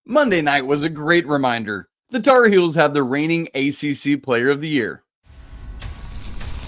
Monday night was a great reminder. The Tar Heels have the reigning ACC Player of the Year.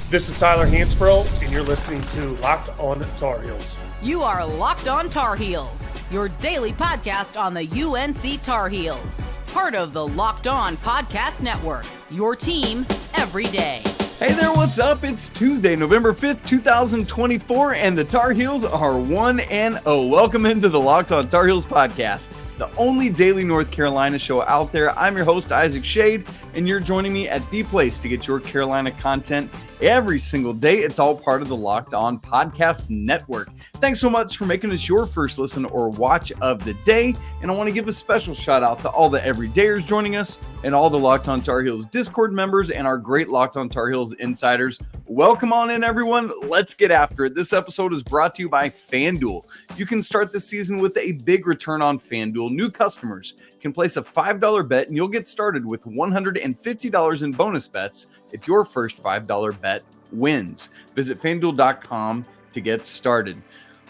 This is Tyler Hansbrough, and you're listening to Locked On Tar Heels. You are Locked On Tar Heels, your daily podcast on the UNC Tar Heels. Part of the Locked On Podcast Network, your team every day. Hey there, what's up? It's Tuesday, November 5th, 2024, and the Tar Heels are 1-0. Welcome into the Locked On Tar Heels podcast, the only daily North Carolina show out there. I'm your host, Isaac Shade, and you're joining me at the place to get your Carolina content every single day. It's all part of the Locked On Podcast Network. Thanks so much for making us your first listen or watch of the day. And I want to give a special shout out to all the everydayers joining us and all the Locked On Tar Heels Discord members and our great Locked On Tar Heels insiders. Welcome on in, everyone. Let's get after it. This episode is brought to you by FanDuel. You can start the season with a big return on FanDuel. New customers can place a $5 bet and you'll get started with $150 in bonus bets if your first $5 bet wins. Visit FanDuel.com to get started.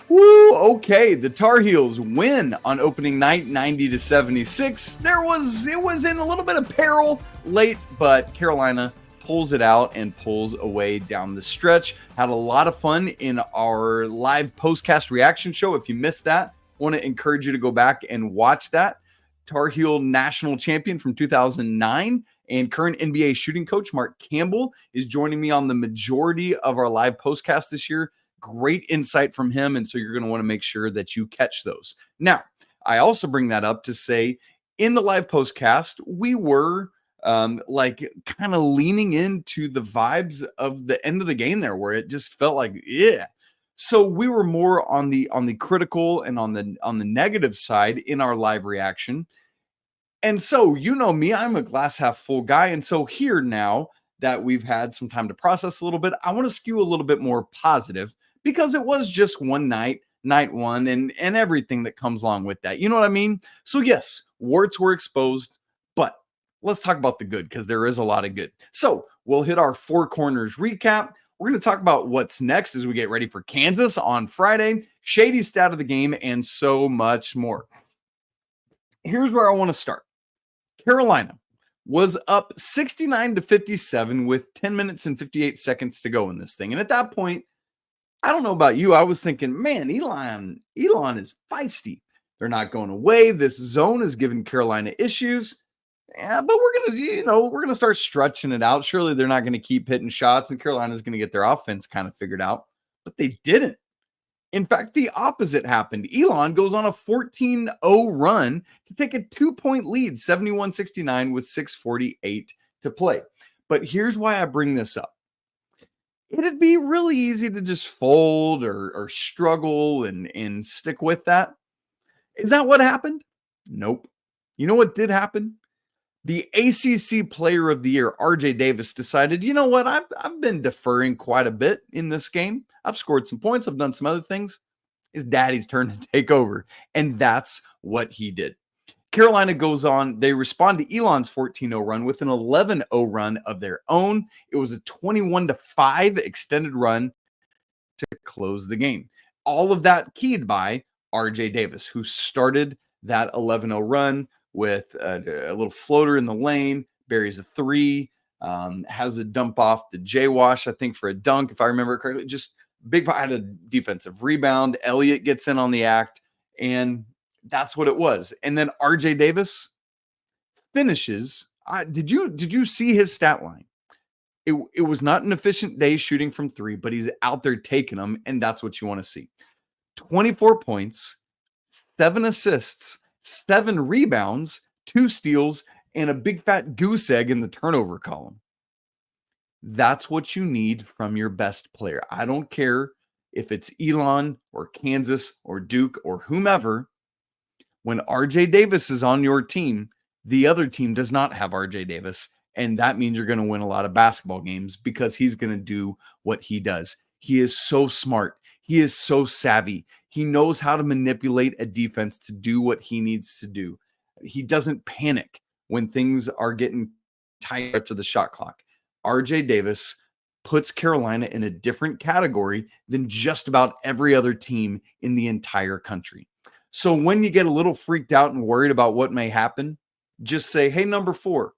Woo, okay, the Tar Heels win on opening night 90-76. It was in a little bit of peril late, but Carolina pulls it out and pulls away down the stretch. Had a lot of fun in our live postcast reaction show. If you missed that, I want to encourage you to go back and watch that. Tar Heel national champion from 2009 and current NBA shooting coach Mark Campbell is joining me on the majority of our live postcast this year. Great insight from him, and so you're going to want to make sure that you catch those. Now, I also bring that up to say in the live postcast, we were kind of leaning into the vibes of the end of the game there, where it just felt like, yeah. So we were more on the critical and on the negative side in our live reaction. And so, you know me, I'm a glass half full guy. And so here now that we've had some time to process a little bit, I want to skew a little bit more positive because it was just one night one, and everything that comes along with that. You know what I mean? So yes, warts were exposed, but let's talk about the good because there is a lot of good. So we'll hit our four corners recap. We're going to talk about what's next as we get ready for Kansas on Friday, Shady stat of the game, and so much more. Here's where I want to start. Carolina was up 69-57 with 10 minutes and 58 seconds to go in this thing. And at that point, I don't know about you, I was thinking, man, Elon is feisty. They're not going away. This zone is giving Carolina issues. Yeah, but we're gonna start stretching it out. Surely they're not going to keep hitting shots, and Carolina's going to get their offense kind of figured out. But they didn't. In fact, the opposite happened. Elon goes on a 14-0 run to take a 2-point lead, 71-69 with 6:48 to play. But here's why I bring this up. It'd be really easy to just fold or struggle and stick with that. Is that what happened? Nope. You know what did happen? The ACC Player of the Year, RJ Davis, decided, you know what, I've been deferring quite a bit in this game. I've scored some points. I've done some other things. It's daddy's turn to take over. And that's what he did. Carolina goes on. They respond to Elon's 14-0 run with an 11-0 run of their own. It was a 21-5 extended run to close the game. All of that keyed by RJ Davis, who started that 11-0 run with a little floater in the lane, buries a three, has a dump off the J-Wash, I think, for a dunk, if I remember correctly. Just big, had a defensive rebound. Elliot gets in on the act, and that's what it was. And then RJ Davis finishes. Did you see his stat line? It was not an efficient day shooting from three, but he's out there taking them, and that's what you want to see. 24 points, 7 assists, 7 rebounds, 2 steals, and a big fat goose egg in the turnover column. That's what you need from your best player. I don't care if it's Elon or Kansas or Duke or whomever. When RJ Davis is on your team, the other team does not have RJ Davis, and that means you're going to win a lot of basketball games because he's going to do what he does. He is so smart. He is so savvy. He knows how to manipulate a defense to do what he needs to do. He doesn't panic when things are getting tied up to the shot clock. RJ Davis puts Carolina in a different category than just about every other team in the entire country. So when you get a little freaked out and worried about what may happen, just say, hey, number 4,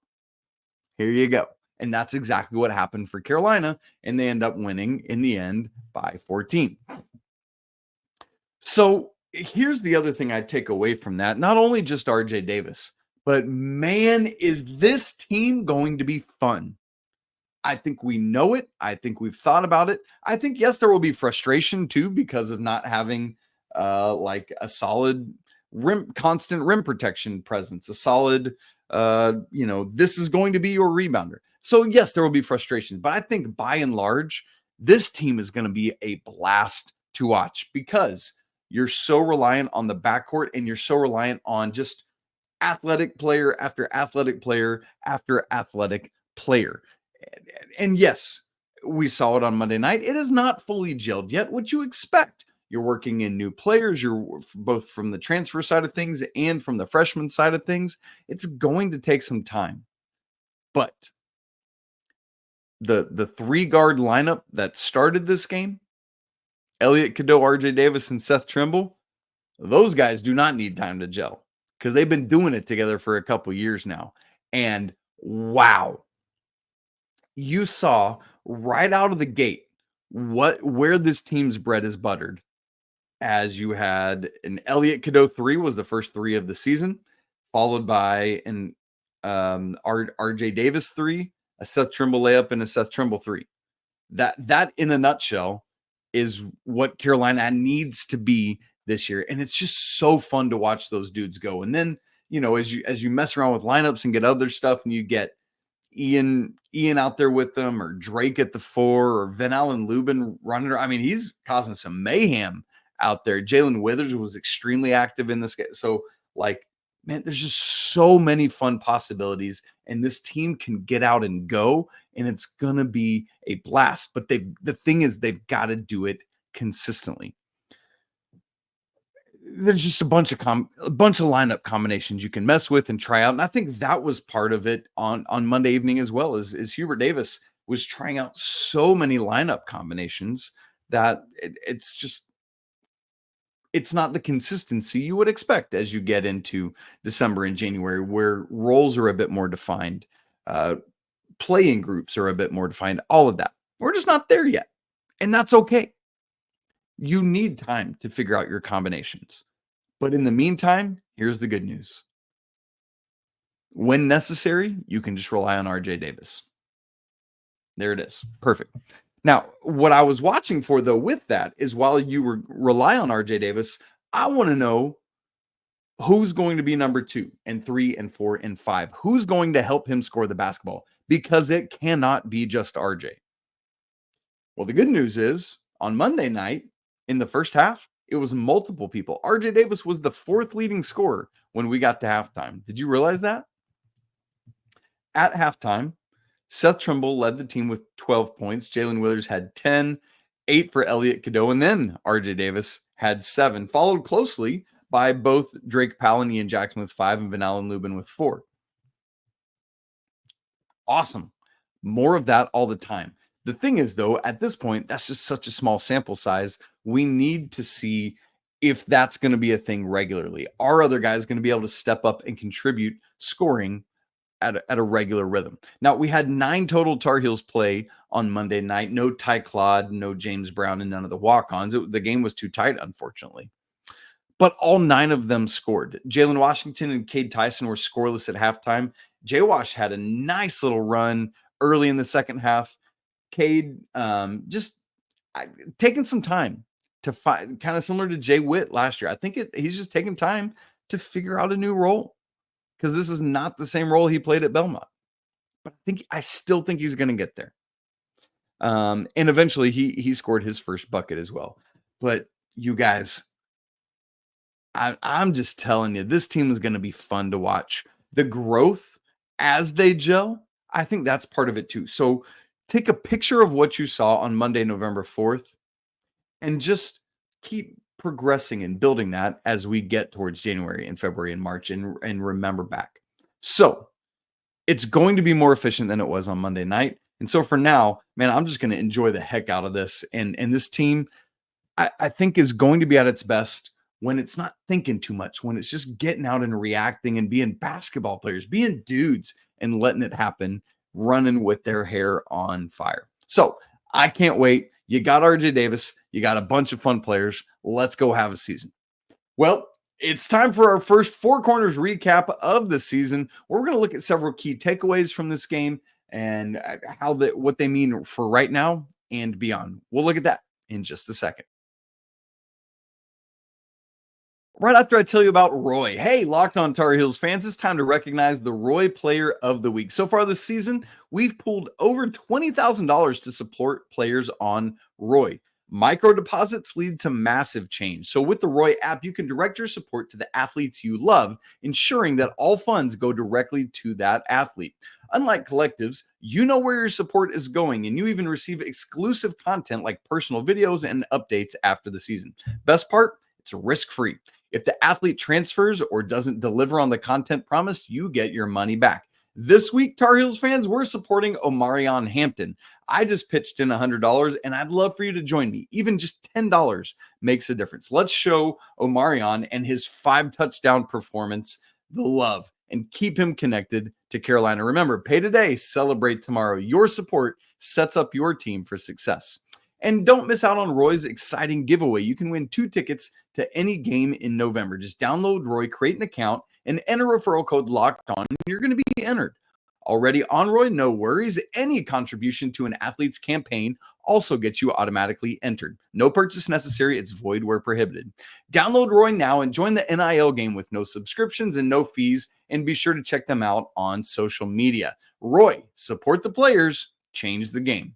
here you go. And that's exactly what happened for Carolina. And they end up winning in the end by 14. So here's the other thing I take away from that. Not only just RJ Davis, but man, is this team going to be fun. I think we know it. I think we've thought about it. I think, yes, there will be frustration too because of not having like a solid constant rim protection presence, a solid, this is going to be your rebounder. So yes, there will be frustration, but I think by and large, this team is going to be a blast to watch because you're so reliant on the backcourt and you're so reliant on just athletic player after athletic player after athletic player. And yes, we saw it on Monday night. It is not fully gelled yet, what you expect. You're working in new players. You're both from the transfer side of things and from the freshman side of things. It's going to take some time. But the 3-guard lineup that started this game, Elliot, Cadeau, RJ Davis, and Seth Trimble, those guys do not need time to gel because they've been doing it together for a couple years now. And wow, you saw right out of the gate where this team's bread is buttered, as you had an Elliot Cadeau 3 was the first 3 of the season, followed by an RJ Davis 3, a Seth Trimble layup, and a Seth Trimble 3. That in a nutshell is what Carolina needs to be this year. And it's just so fun to watch those dudes go. And then, as you mess around with lineups and get other stuff and you get Ian out there with them, or Drake at the 4, or Van Allen Lubin running. I mean, he's causing some mayhem out there. Jalen Withers was extremely active in this game. So, man, there's just so many fun possibilities, and this team can get out and go, and it's gonna be a blast. But the thing is, they've got to do it consistently. There's just a bunch of lineup combinations you can mess with and try out. And I think that was part of it on Monday evening as well, is Hubert Davis was trying out so many lineup combinations that it's not the consistency you would expect as you get into December and January, where roles are a bit more defined, playing groups are a bit more defined, all of that. We're just not there yet. And that's okay. You need time to figure out your combinations. But in the meantime, here's the good news. When necessary, you can just rely on RJ Davis. There it is. Perfect. Now, what I was watching for, though, with that is while you rely on RJ Davis, I want to know who's going to be number 2 and 3 and 4 and 5. Who's going to help him score the basketball? Because it cannot be just RJ. Well, the good news is on Monday night, in the first half, it was multiple people. RJ Davis was the 4th leading scorer when we got to halftime. Did you realize that? At halftime, Seth Trimble led the team with 12 points. Jalen Withers had 10, 8 for Elliot Cadeau, and then RJ Davis had 7, followed closely by both Drake Powell and Ian Jackson with 5 and Van Allen Lubin with 4. Awesome. More of that all the time. The thing is, though, at this point, that's just such a small sample size. We need to see if that's going to be a thing regularly. Are other guys going to be able to step up and contribute scoring at a regular rhythm? Now, we had 9 total Tar Heels play on Monday night. No Ty Claude, no James Brown, and none of the walk-ons. The game was too tight, unfortunately. But all 9 of them scored. Jalen Washington and Cade Tyson were scoreless at halftime. J-Wash had a nice little run early in the second half. Cade just taking some time to find, kind of similar to Jay Witt last year. I think he's just taking time to figure out a new role, because this is not the same role he played at Belmont. But I still think he's going to get there. And eventually he scored his first bucket as well. But you guys, I'm just telling you, this team is going to be fun to watch. The growth as they gel, I think that's part of it too. So take a picture of what you saw on Monday, November 4th, and just keep progressing and building that as we get towards January and February and March, and remember back. So it's going to be more efficient than it was on Monday night. And so for now, man, I'm just going to enjoy the heck out of this. And this team, I think, is going to be at its best when it's not thinking too much, when it's just getting out and reacting and being basketball players, being dudes and letting it happen, running with their hair on fire. So I can't wait. You got RJ Davis. You got a bunch of fun players. Let's go have a season. Well, it's time for our first Four Corners recap of the season. We're going to look at several key takeaways from this game and what they mean for right now and beyond. We'll look at that in just a second. Right after I tell you about Roy. Hey, Locked On Tar Heels fans, it's time to recognize the Roy Player of the Week. So far this season, we've pulled over $20,000 to support players on Roy. Micro deposits lead to massive change. So with the Roy app, you can direct your support to the athletes you love, ensuring that all funds go directly to that athlete. Unlike collectives, you know where your support is going, and you even receive exclusive content like personal videos and updates after the season. Best part, it's risk-free. If the athlete transfers or doesn't deliver on the content promised, you get your money back. This week, Tar Heels fans, we're supporting Omarion Hampton. I just pitched in $100, and I'd love for you to join me. Even just $10 makes a difference. Let's show Omarion and his 5-touchdown performance the love and keep him connected to Carolina. Remember, pay today, celebrate tomorrow. Your support sets up your team for success. And don't miss out on Roy's exciting giveaway. You can win 2 tickets to any game in November. Just download Roy, create an account, and enter referral code LOCKEDON, and you're going to be entered. Already on Roy? No worries. Any contribution to an athlete's campaign also gets you automatically entered. No purchase necessary. It's void where prohibited. Download Roy now and join the NIL game with no subscriptions and no fees, and be sure to check them out on social media. Roy, support the players, change the game.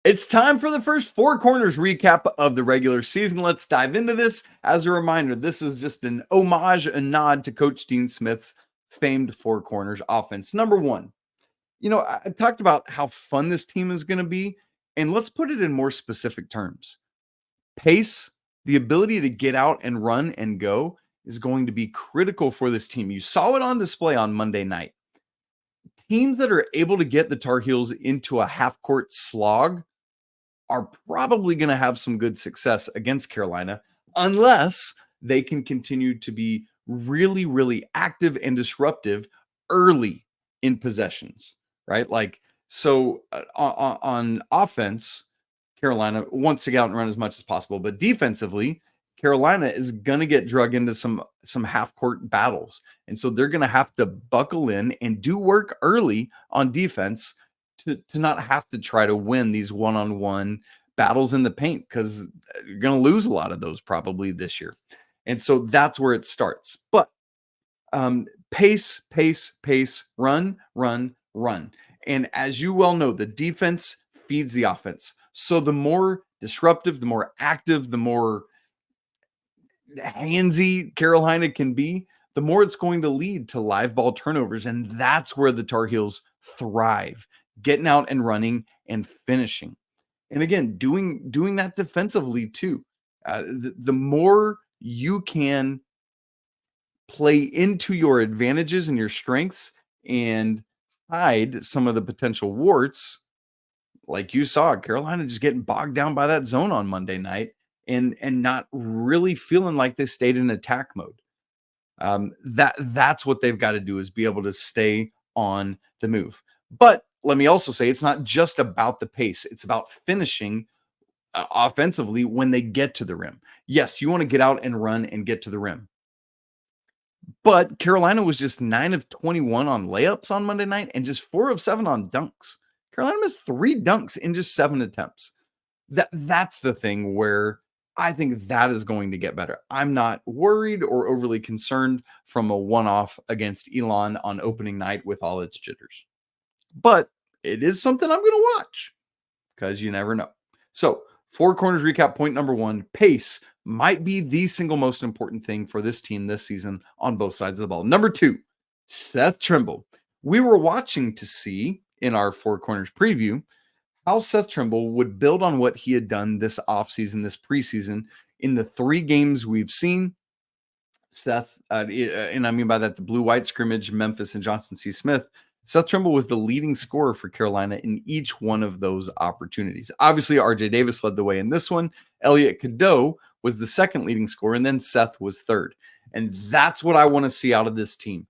It's time for the first Four Corners recap of the regular season. Let's dive into this. As a reminder, this is just an homage, a nod to Coach Dean Smith's famed Four Corners offense. Number one, I talked about how fun this team is going to be, and let's put it in more specific terms. Pace, the ability to get out and run and go, is going to be critical for this team. You saw it on display on Monday night. Teams that are able to get the Tar Heels into a half-court slog are probably going to have some good success against Carolina unless they can continue to be really, really active and disruptive early in possessions, right? On offense, Carolina wants to get out and run as much as possible, but defensively, Carolina is going to get drug into some half-court battles. And so they're going to have to buckle in and do work early on defense to not have to try to win these one-on-one battles in the paint, because you're going to lose a lot of those probably this year. And so that's where it starts. But pace, run. And as you well know, the defense feeds the offense. So the more disruptive, the more active, the more handsy Carolina can be, the more it's going to lead to live ball turnovers. And that's where the Tar Heels thrive, getting out and running and finishing. And again, doing that defensively too. The more you can play into your advantages and your strengths and hide some of the potential warts, like you saw Carolina just getting bogged down by that zone on Monday night and not really feeling like they stayed in attack mode. That's what they've got to do, is be able to stay on the move. But let me also say, it's not just about the pace. It's about finishing offensively when they get to the rim. Yes, you want to get out and run and get to the rim. But Carolina was just 9 of 21 on layups on Monday night and just 4 of 7 on dunks. Carolina missed 3 dunks in just 7 attempts. That's the thing where I think that is going to get better. I'm not worried or overly concerned from a one-off against Elon on opening night with all its jitters. But it is something I'm going to watch, because you never know. So, Four Corners recap point number 1, pace might be the single most important thing for this team this season on both sides of the ball. Number 2, Seth Trimble. We were watching to see in our Four Corners preview how Seth Trimble would build on what he had done this offseason, this preseason, in the 3 games we've seen. Seth, and I mean by that the blue-white scrimmage, Memphis and Johnson C. Smith, Seth Trimble was the leading scorer for Carolina in each one of those opportunities. Obviously, RJ Davis led the way in this one. Elliot Cadeau was the second leading scorer, and then Seth was third. And that's what I want to see out of this team.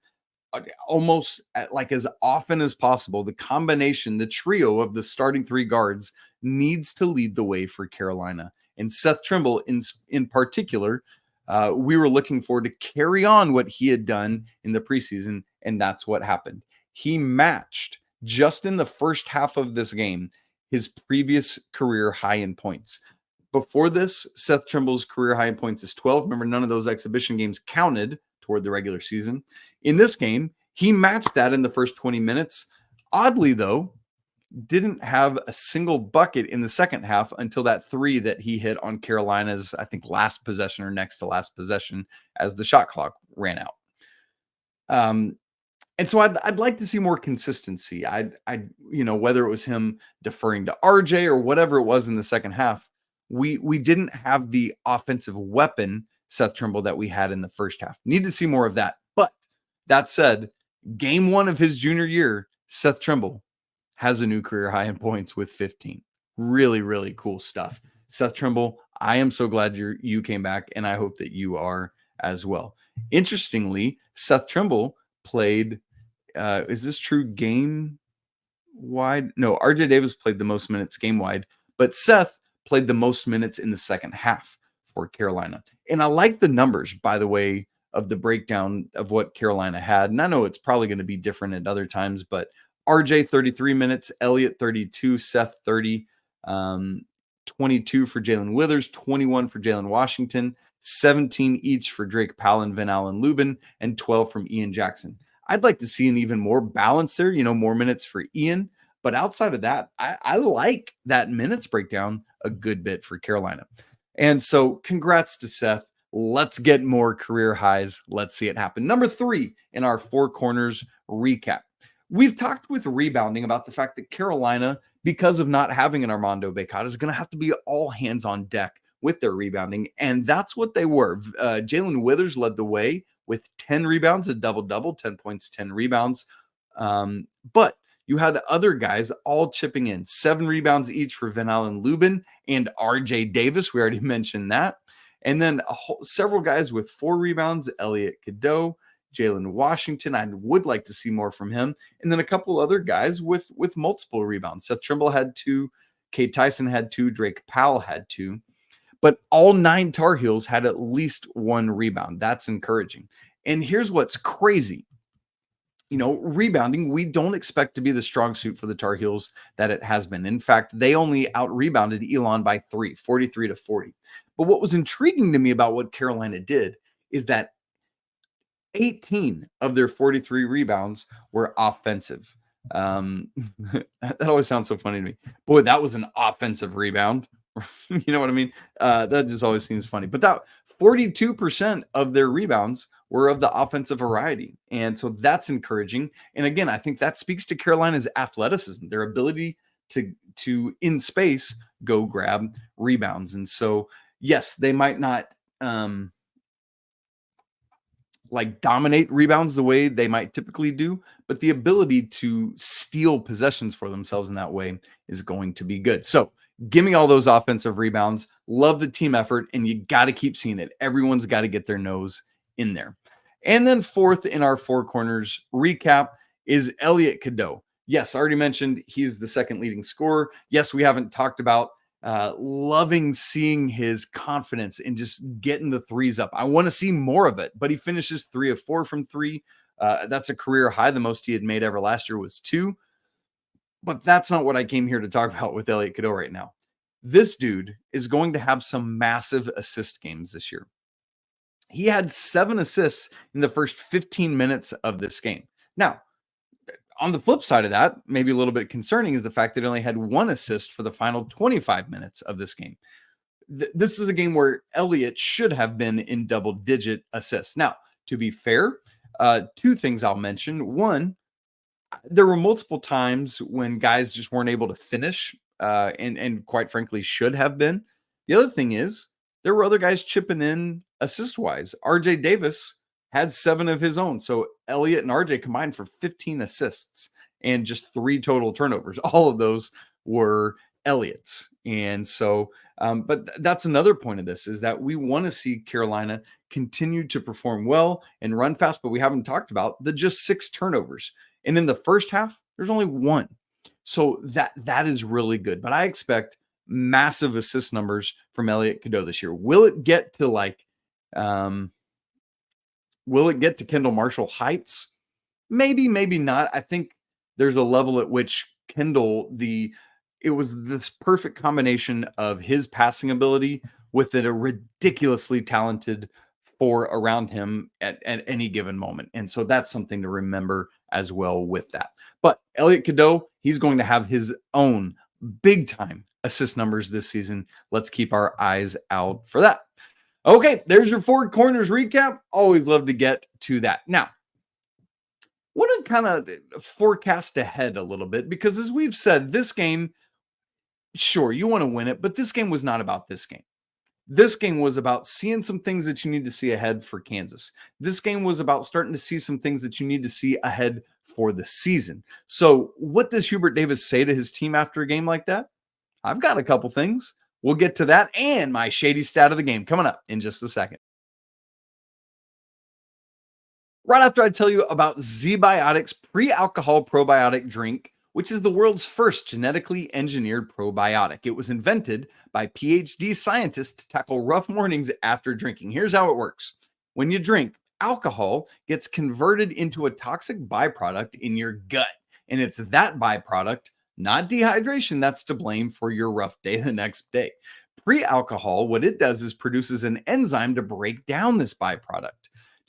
Almost like as often as possible, the combination, the trio of the starting three guards needs to lead the way for Carolina. And Seth Trimble in particular, we were looking forward to carry on what he had done in the preseason, and that's what happened. He matched, just in the first half of this game, his previous career high in points. Before this, Seth Trimble's career high in points is 12. Remember, none of those exhibition games counted toward the regular season. In this game, he matched that in the first 20 minutes. Oddly, though, didn't have a single bucket in the second half until that three that he hit on Carolina's, I think, last possession or next to last possession as the shot clock ran out. And so I'd like to see more consistency. Whether it was him deferring to RJ or whatever it was in the second half, we didn't have the offensive weapon, Seth Trimble, that we had in the first half. Need to see more of that. But that said, game one of his junior year, Seth Trimble has a new career high in points with 15. Really, really cool stuff. Seth Trimble, I am so glad you came back, and I hope that you are as well. Interestingly, Seth Trimble played, is this true game wide? No, RJ Davis played the most minutes game wide, but Seth played the most minutes in the second half for Carolina. And I like the numbers, by the way, of the breakdown of what Carolina had. And I know it's probably going to be different at other times, but RJ 33 minutes, Elliot 32, Seth 30, 22 for Jalen Withers, 21 for Jalen Washington, 17 each for Drake Powell and Van Allen Lubin, and 12 from Ian Jackson. I'd like to see an even more balance there, more minutes for Ian. But outside of that, I like that minutes breakdown a good bit for Carolina. And so congrats to Seth. Let's get more career highs. Let's see it happen. Number 3 in our Four Corners recap. We've talked with rebounding about the fact that Carolina, because of not having an Armando Bacot, is going to have to be all hands on deck with their rebounding. And that's what they were. Jalen Withers led the way with 10 rebounds, a double-double, 10 points, 10 rebounds. But you had other guys all chipping in. 7 rebounds each for Van Allen Lubin and RJ Davis. We already mentioned that. And then several guys with 4 rebounds, Elliot Cadeau, Jalen Washington. I would like to see more from him. And then a couple other guys with multiple rebounds. Seth Trimble had 2. Cade Tyson had 2. Drake Powell had 2. But all 9 Tar Heels had at least 1 rebound. That's encouraging. And here's what's crazy. Rebounding, we don't expect to be the strong suit for the Tar Heels that it has been. In fact, they only out-rebounded Elon by 3, 43-40. But what was intriguing to me about what Carolina did is that 18 of their 43 rebounds were offensive. That always sounds so funny to me. Boy, that was an offensive rebound. You know what I mean? That just always seems funny. But that 42% of their rebounds were of the offensive variety. And so that's encouraging. And again, I think that speaks to Carolina's athleticism, their ability to in space, go grab rebounds. And so, yes, they might not dominate rebounds the way they might typically do, but the ability to steal possessions for themselves in that way is going to be good. So give me all those offensive rebounds. Love the team effort, and you got to keep seeing it. Everyone's got to get their nose in there. And then 4th in our Four Corners recap is Elliot Cadeau. Yes, I already mentioned he's the second leading scorer. Yes, we haven't talked about loving seeing his confidence and just getting the threes up. I want to see more of it, but he finishes 3 of 4 from 3. That's a career high. The most he had made ever last year was 2. But that's not what I came here to talk about with Elliot Cadeau right now. This dude is going to have some massive assist games this year. He had 7 assists in the first 15 minutes of this game. Now, on the flip side of that, maybe a little bit concerning, is the fact that he only had 1 assist for the final 25 minutes of this game. This is a game where Elliot should have been in double-digit assists. Now, to be fair, 2 things I'll mention. One, there were multiple times when guys just weren't able to finish, and quite frankly should have been. The other thing is there were other guys chipping in assist-wise. RJ Davis had 7 of his own. So Elliot and RJ combined for 15 assists. and just 3 total turnovers. All of those were Elliot's. And so, but that's another point of this, is that we want to see Carolina continue to perform well and run fast, but we haven't talked about the just 6 turnovers. And in the first half, there's only 1. So that is really good. But I expect massive assist numbers from Elliot Cadeau this year. Will it get to Kendall Marshall heights? Maybe, maybe not. I think there's a level at which Kendall, it was this perfect combination of his passing ability with a ridiculously talented 4 around him at any given moment. And so that's something to remember as well with that. But Elliot Cadeau, he's going to have his own big time assist numbers this season. Let's keep our eyes out for that. Okay, there's your 4 corners recap. Always love to get to that. Now, want to kind of forecast ahead a little bit, because as we've said, this game, sure, you want to win it, but this game was not about this game. This game was about seeing some things that you need to see ahead for Kansas. This game was about starting to see some things that you need to see ahead for the season. So what does Hubert Davis say to his team after a game like that? I've got a couple things. We'll get to that and my shady stat of the game coming up in just a second. Right after I tell you about ZBiotics pre-alcohol probiotic drink, which is the world's first genetically engineered probiotic. It was invented by PhD scientists to tackle rough mornings after drinking. Here's how it works. When you drink, alcohol gets converted into a toxic byproduct in your gut. And it's that byproduct, not dehydration, that's to blame for your rough day the next day. Pre-alcohol, what it does is produces an enzyme to break down this byproduct.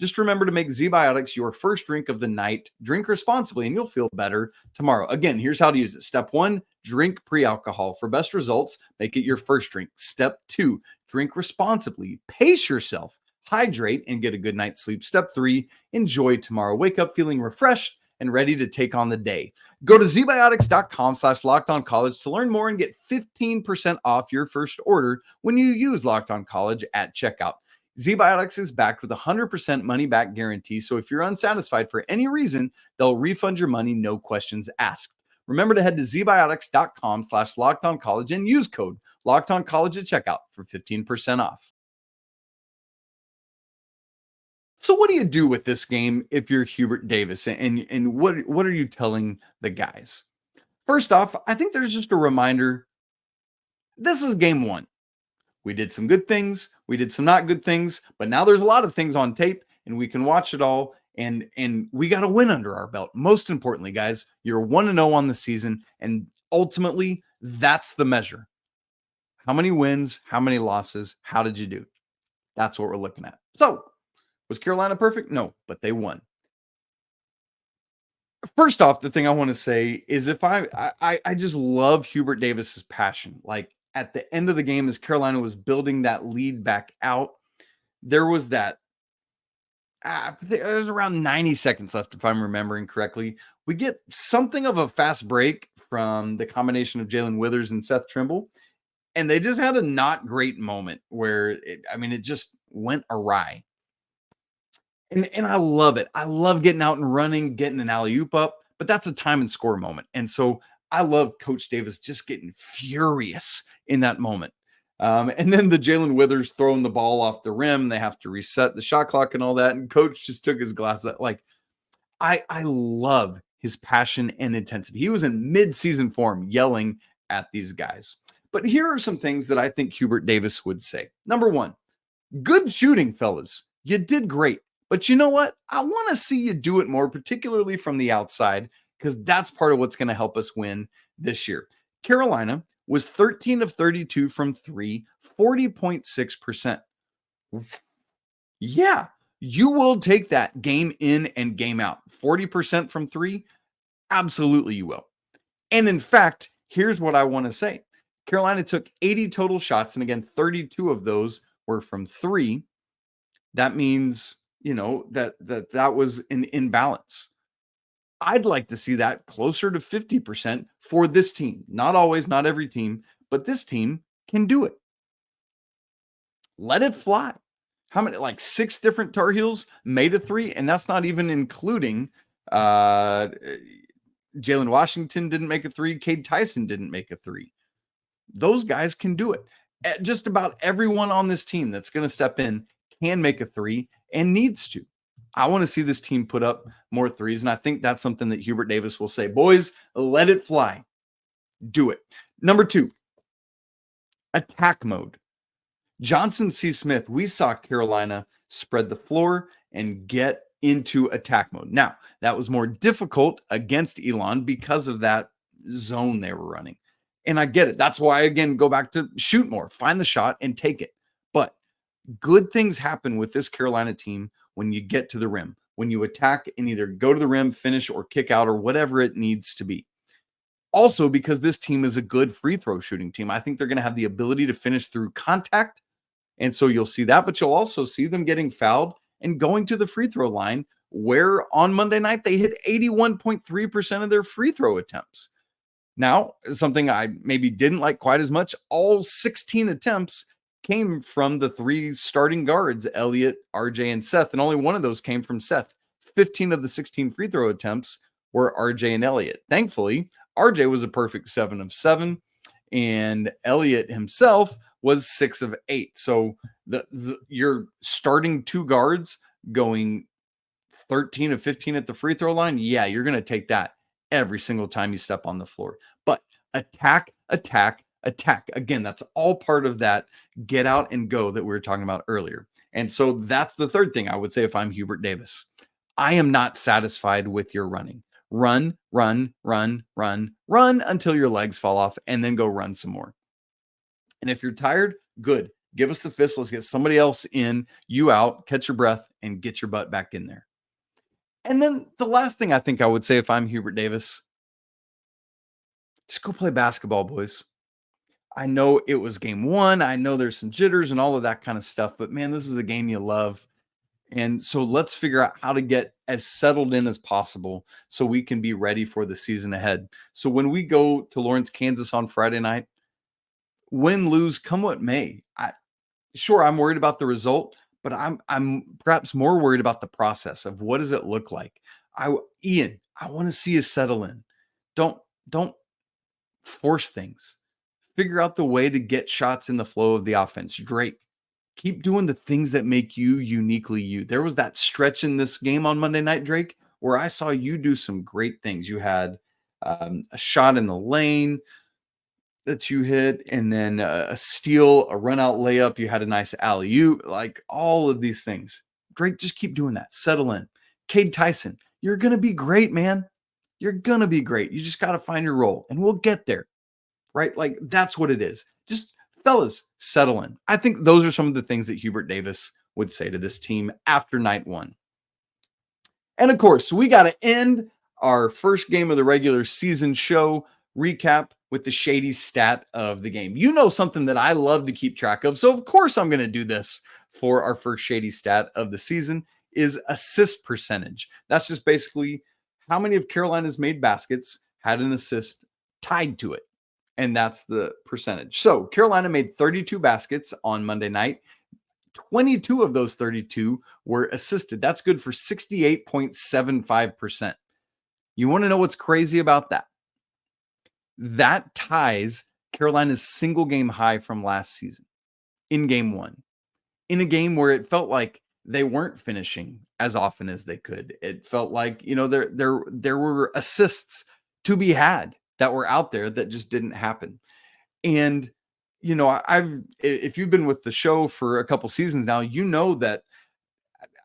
Just remember to make ZBiotics your first drink of the night. Drink responsibly and you'll feel better tomorrow. Again, here's how to use it. Step 1, drink pre-alcohol. For best results, make it your first drink. Step 2, drink responsibly. Pace yourself. Hydrate and get a good night's sleep. Step 3, enjoy tomorrow. Wake up feeling refreshed and ready to take on the day. Go to zbiotics.com/lockedoncollege to learn more and get 15% off your first order when you use Locked On College at checkout. ZBiotics is backed with a 100% money-back guarantee, so if you're unsatisfied for any reason, they'll refund your money, no questions asked. Remember to head to zbiotics.com/lockedoncollege and use code LOCKEDONCOLLEGE at checkout for 15% off. So what do you do with this game if you're Hubert Davis, and what are you telling the guys? First off, I think there's just a reminder, this is game 1. We did some good things, we did some not good things, but now there's a lot of things on tape and we can watch it all, and we got a win under our belt. Most importantly, guys, you're 1-0 on the season, and ultimately that's the measure. How many wins, how many losses, how did you do? That's what we're looking at. So, was Carolina perfect? No, but they won. First off, the thing I want to say is I just love Hubert Davis's passion. Like, at the end of the game, as Carolina was building that lead back out, there was that, there's around 90 seconds left, if I'm remembering correctly. We get something of a fast break from the combination of Jalen Withers and Seth Trimble, and they just had a not great moment where, it just went awry. And I love it. I love getting out and running, getting an alley-oop up, but that's a time and score moment. And so I love Coach Davis just getting furious in that moment. And then the Jalen Withers throwing the ball off the rim, they have to reset the shot clock and all that. And Coach just took his glasses. Like, I love his passion and intensity. He was in mid-season form yelling at these guys. But here are some things that I think Hubert Davis would say. Number 1, good shooting, fellas. You did great. But you know what? I want to see you do it more, particularly from the outside, because that's part of what's going to help us win this year. Carolina was 13 of 32 from 3, 40.6%. Yeah, you will take that game in and game out. 40% from 3, absolutely you will. And in fact, here's what I want to say. Carolina took 80 total shots, and again, 32 of those were from 3. That means, that was an imbalance. I'd like to see that closer to 50% for this team. Not always, not every team, but this team can do it. Let it fly. How many, 6 different Tar Heels made a 3, and that's not even including Jalen Washington didn't make a three. Cade Tyson didn't make a three. Those guys can do it. Just about everyone on this team that's going to step in can make a three and needs to. I want to see this team put up more threes, and I think that's something that Hubert Davis will say. Boys, let it fly. Do it. Number 2, attack mode. Johnson C. Smith, we saw Carolina spread the floor and get into attack mode. Now, that was more difficult against Elon because of that zone they were running. And I get it. That's why, again, go back to shoot more, find the shot and take it. But good things happen with this Carolina team when you get to the rim, when you attack and either go to the rim, finish, or kick out, or whatever it needs to be. Also, because this team is a good free throw shooting team, I think they're going to have the ability to finish through contact. And so you'll see that, but you'll also see them getting fouled and going to the free throw line, where on Monday night they hit 81.3% of their free throw attempts. Now, something I maybe didn't like quite as much, all 16 attempts came from the 3 starting guards, Elliot, RJ, and Seth, and only one of those came from Seth. 15 of the 16 free throw attempts were RJ and Elliot. Thankfully, RJ was a perfect 7 of 7, and Elliot himself was 6 of 8. So you're starting 2 guards going 13 of 15 at the free throw line. Yeah, you're going to take that every single time you step on the floor. But attack, attack, attack. Again, that's all part of that get out and go that we were talking about earlier. And so that's the third thing I would say if I'm Hubert Davis. I am not satisfied with your running. Run, run, run, run, run until your legs fall off, and then go run some more. And if you're tired, good. Give us the fist. Let's get somebody else in, you out, catch your breath, and get your butt back in there. And then the last thing I think I would say if I'm Hubert Davis, just go play basketball, boys. I know it was game 1. I know there's some jitters and all of that kind of stuff, but man, this is a game you love. And so let's figure out how to get as settled in as possible so we can be ready for the season ahead. So when we go to Lawrence, Kansas on Friday night, win, lose, come what may. I'm worried about the result, but I'm perhaps more worried about the process of what does it look like. Ian, I want to see you settle in. Don't force things. Figure out the way to get shots in the flow of the offense. Drake, keep doing the things that make you uniquely you. There was that stretch in this game on Monday night, Drake, where I saw you do some great things. You had a shot in the lane that you hit, and then a steal, a run out layup. You had a nice alley-oop, like all of these things. Drake, just keep doing that. Settle in. Cade Tyson, you're going to be great, man. You're going to be great. You just got to find your role, and we'll get there, right? Like, that's what it is. Just, fellas, settle in. I think those are some of the things that Hubert Davis would say to this team after night 1. And of course, we got to end our first game of the regular season show recap with the shady stat of the game. You know, something that I love to keep track of. So of course I'm going to do this for our first shady stat of the season is assist percentage. That's just basically how many of Carolina's made baskets had an assist tied to it. And that's the percentage. So Carolina made 32 baskets on Monday night. 22 of those 32 were assisted. That's good for 68.75%. You want to know what's crazy about that? That ties Carolina's single game high from last season in game 1, in a game where it felt like they weren't finishing as often as they could. It felt like, there were assists to be had that were out there that just didn't happen. And, if you've been with the show for a couple seasons now, you know that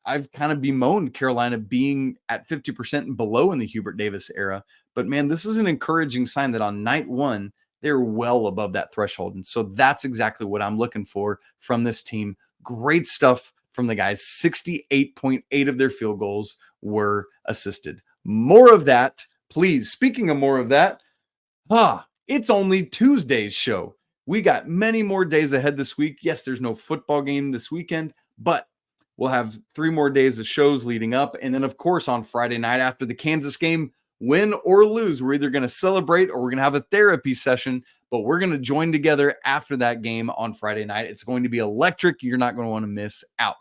I've kind of bemoaned Carolina being at 50% and below in the Hubert Davis era. But man, this is an encouraging sign that on night 1, they're well above that threshold. And so that's exactly what I'm looking for from this team. Great stuff from the guys. 68.8 of their field goals were assisted. More of that, please. Speaking of more of that, it's only Tuesday's show. We got many more days ahead this week. Yes, there's no football game this weekend, but we'll have 3 more days of shows leading up. And then, of course, on Friday night after the Kansas game, win or lose, we're either going to celebrate or we're going to have a therapy session, but we're going to join together after that game on Friday night. It's going to be electric. You're not going to want to miss out.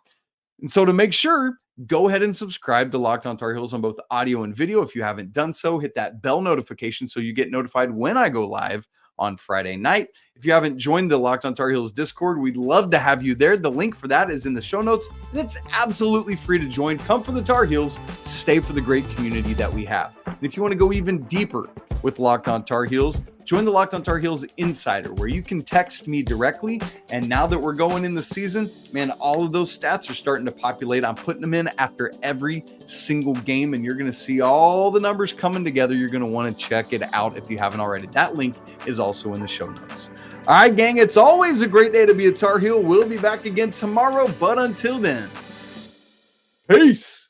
And so to make sure go ahead and subscribe to Locked On Tar Heels on both audio and video. If you haven't done so, hit that bell notification so you get notified when I go live on Friday night. If you haven't joined the Locked On Tar Heels Discord, we'd love to have you there. The link for that is in the show notes, and it's absolutely free to join. Come for the Tar Heels, stay for the great community that we have. And if you want to go even deeper with Locked On Tar Heels, join the Locked On Tar Heels Insider, where you can text me directly. And now that we're going in the season, man, all of those stats are starting to populate. I'm putting them in after every single game, and you're going to see all the numbers coming together. You're going to want to check it out if you haven't already. That link is also in the show notes. All right, gang, it's always a great day to be a Tar Heel. We'll be back again tomorrow, but until then, peace.